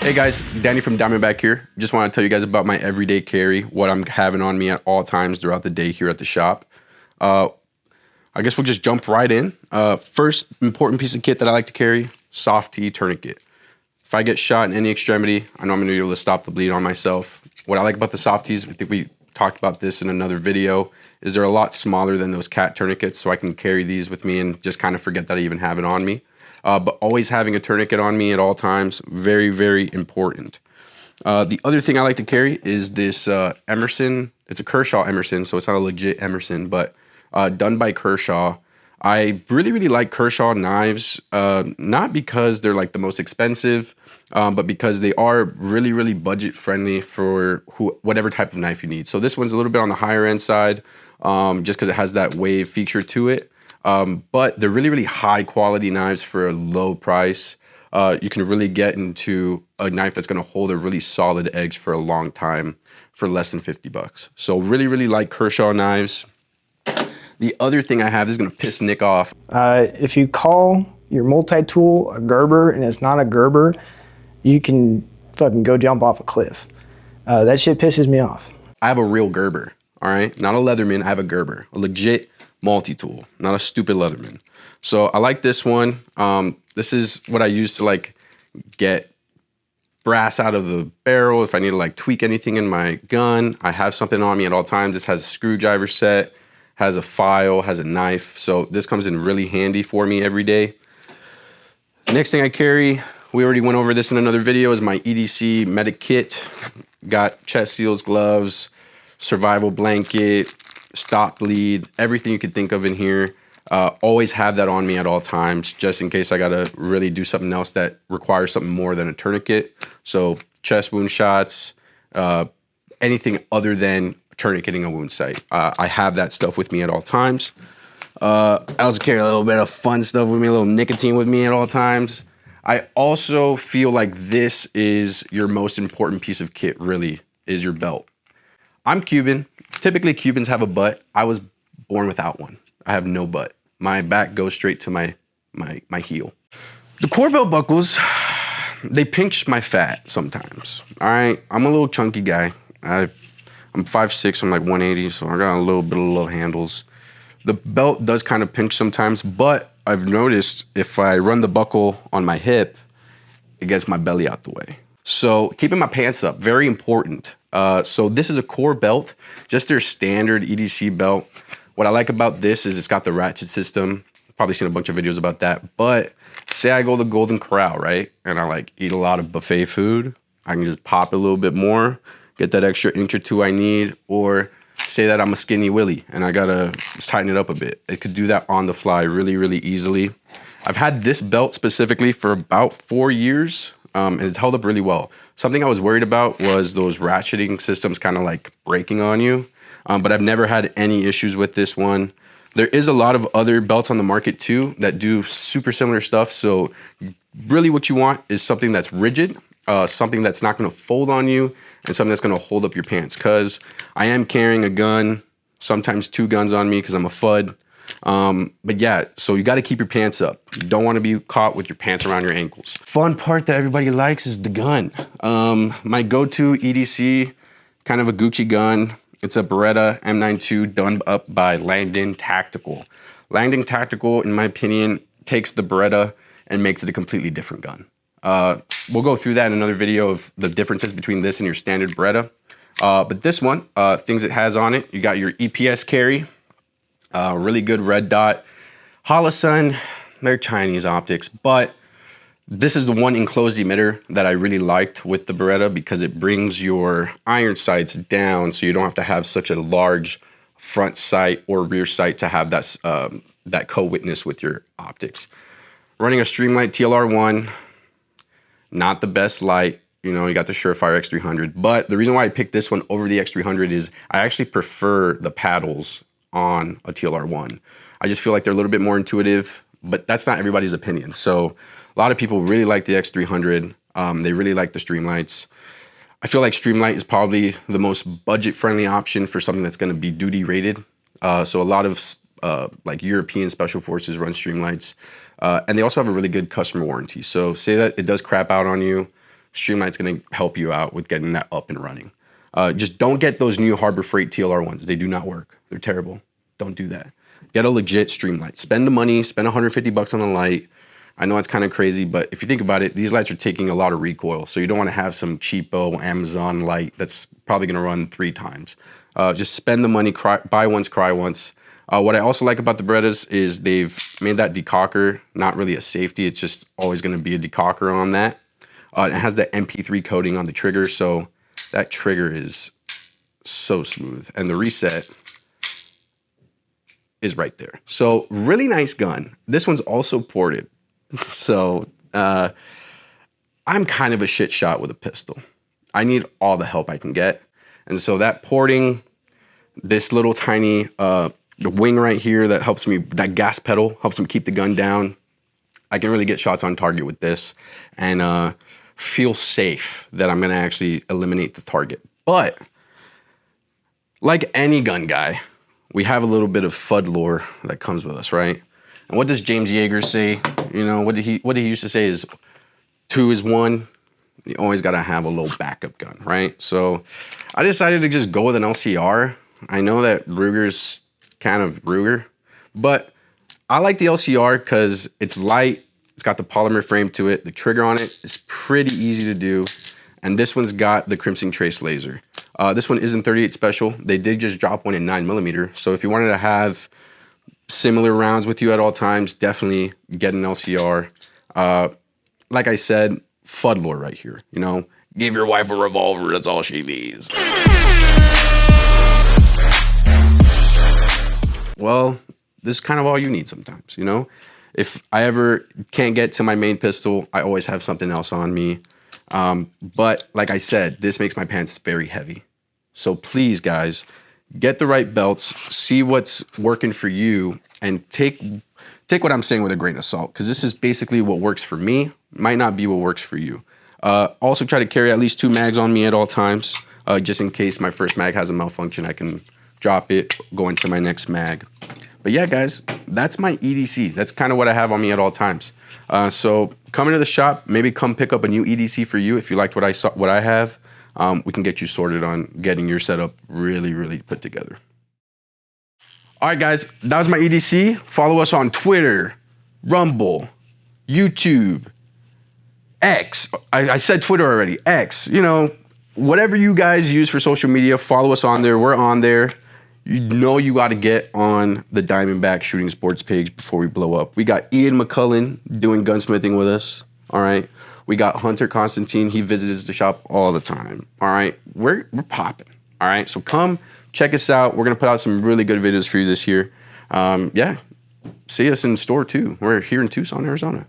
Hey guys, Danny from Diamondback here. Just want to tell you guys about my everyday carry, what I'm having on me at all times throughout the day here at the shop. I guess we'll just jump right in. First important piece of kit that I like to carry, soft T tourniquet. If I get shot in any extremity, I know I'm gonna be able to stop the bleed on myself. What I like about the soft Ts, I think we talked about this in another video, is they're a lot smaller than those cat tourniquets, so I can carry these with me and just kind of forget that I even have it on me. But always having a tourniquet on me at all times, very, very important. The other thing I like to carry is this Emerson. It's a Kershaw Emerson, so it's not a legit Emerson, but done by Kershaw. I really, really like Kershaw knives, not because they're like the most expensive, but because they are really, really budget friendly for whatever type of knife you need. So this one's a little bit on the higher end side, just because it has that wave feature to it. But they're really, really high quality knives for a low price. You can really get into a knife that's gonna hold a really solid edge for a long time for less than 50 bucks. So really, really like Kershaw knives. The other thing I have, this is gonna piss Nick off. If you call your multi-tool a Gerber and it's not a Gerber, you can fucking go jump off a cliff. That shit pisses me off. I have a real Gerber, all right? Not a Leatherman, I have a Gerber, a legit multi-tool, not a stupid Leatherman. So I like this one. This is what I use to like get brass out of the barrel if I need to like tweak anything in my gun. I have something on me at all times. This has a screwdriver set, has a file, has a knife. So this comes in really handy for me every day. Next thing I carry, we already went over this in another video, is my EDC medic kit. Got chest seals, gloves, survival blanket, stop bleed, everything you could think of in here. Always have that on me at all times, just in case I gotta really do something else that requires something more than a tourniquet. So chest wound shots, anything other than tourniqueting a wound site. I have that stuff with me at all times. I also carry a little bit of fun stuff with me, a little nicotine with me at all times. I also feel like this is your most important piece of kit, really, is your belt. I'm Cuban. Typically Cubans have a butt. I was born without one. I have no butt. My back goes straight to my heel. The core belt buckles, they pinch my fat sometimes. All right, I'm a little chunky guy. I'm 5'6", I'm like 180, so I got a little bit of little handles. The belt does kind of pinch sometimes, but I've noticed if I run the buckle on my hip, it gets my belly out the way. So keeping my pants up, very important. So this is a core belt, just their standard EDC belt. What I like about this is it's got the ratchet system. Probably seen a bunch of videos about that, but say I go to the Golden Corral, right? And I like eat a lot of buffet food. I can just pop a little bit more, get that extra inch or two I need, or say that I'm a skinny Willie and I gotta tighten it up a bit. It could do that on the fly really, really easily. I've had this belt specifically for about 4 years, and it's held up really well. Something I was worried about was those ratcheting systems kind of like breaking on you, but I've never had any issues with this one. There is a lot of other belts on the market too that do super similar stuff, so really what you want is something that's rigid, something that's not gonna fold on you, and something that's gonna hold up your pants, because I am carrying a gun, sometimes 2 guns on me because I'm a FUD. But yeah, so you gotta keep your pants up. You don't wanna be caught with your pants around your ankles. Fun part that everybody likes is the gun. My go-to EDC, kind of a Gucci gun. It's a Beretta M92 done up by Langdon Tactical. Langdon Tactical, in my opinion, takes the Beretta and makes it a completely different gun. We'll go through that in another video of the differences between this and your standard Beretta. But this one, things it has on it, you got your EPS carry, really good red dot. Holosun, they're Chinese optics, but this is the one enclosed emitter that I really liked with the Beretta because it brings your iron sights down so you don't have to have such a large front sight or rear sight to have that, that co-witness with your optics. Running a Streamlight TLR1, not the best light. You know, you got the Surefire X300, but the reason why I picked this one over the X300 is I actually prefer the paddles on a TLR1. I just feel like they're a little bit more intuitive, but that's not everybody's opinion. So a lot of people really like the X300. They really like the Streamlights. I feel like Streamlight is probably the most budget-friendly option for something that's gonna be duty rated. So a lot of like European special forces run Streamlights. And they also have a really good customer warranty. So say that it does crap out on you, Streamlight's gonna help you out with getting that up and running. Just don't get those new Harbor Freight TLR ones. They do not work. They're terrible. Don't do that. Get a legit Streamlight. Spend the money, spend 150 bucks on a light. I know it's kind of crazy, but if you think about it, these lights are taking a lot of recoil. So you don't want to have some cheapo Amazon light that's probably going to run 3 times. Just spend the money, buy once, cry once. What I also like about the Berettas is they've made that decocker not really a safety. It's just always going to be a decocker on that. It has the MP3 coating on the trigger, so that trigger is so smooth. And the reset is right there. So really nice gun. This one's also ported. So I'm kind of a shit shot with a pistol. I need all the help I can get. And so that porting, this little tiny the wing right here that helps me, that gas pedal helps me keep the gun down. I can really get shots on target with this and feel safe that I'm gonna actually eliminate the target. But like any gun guy, we have a little bit of FUD lore that comes with us, right? And what does James Yeager say? You know, what he used to say is 2 is 1. You always gotta have a little backup gun, right? So I decided to just go with an LCR. I know that Ruger's kind of Ruger, but I like the LCR because it's light, it's got the polymer frame to it, the trigger on it is pretty easy to do, and this one's got the Crimson Trace laser. This one isn't 38 special. They did just drop one in 9mm, so if you wanted to have similar rounds with you at all times, definitely get an LCR. Like I said, FUD lore right here, you know? Give your wife a revolver, that's all she needs. Well, this is kind of all you need sometimes, you know? If I ever can't get to my main pistol, I always have something else on me. But like I said, this makes my pants very heavy. So please, guys, get the right belts, see what's working for you, and take what I'm saying with a grain of salt, because this is basically what works for me, might not be what works for you. Also try to carry at least 2 mags on me at all times, just in case my first mag has a malfunction, I can drop it, go into my next mag. But yeah, guys, that's my EDC. That's kind of what I have on me at all times. So come into the shop, maybe come pick up a new EDC for you if you liked what I have. We can get you sorted on getting your setup really, really put together. All right, guys, that was my EDC. Follow us on Twitter, Rumble, YouTube, X. I said Twitter already, X. You know, whatever you guys use for social media, follow us on there. We're on there. You know you got to get on the Diamondback Shooting Sports page before we blow up. We got Ian McCullen doing gunsmithing with us, all right? We got Hunter Constantine. He visits the shop all the time, all right? We're popping, all right? So come check us out. We're going to put out some really good videos for you this year. Yeah, see us in store too. We're here in Tucson, Arizona.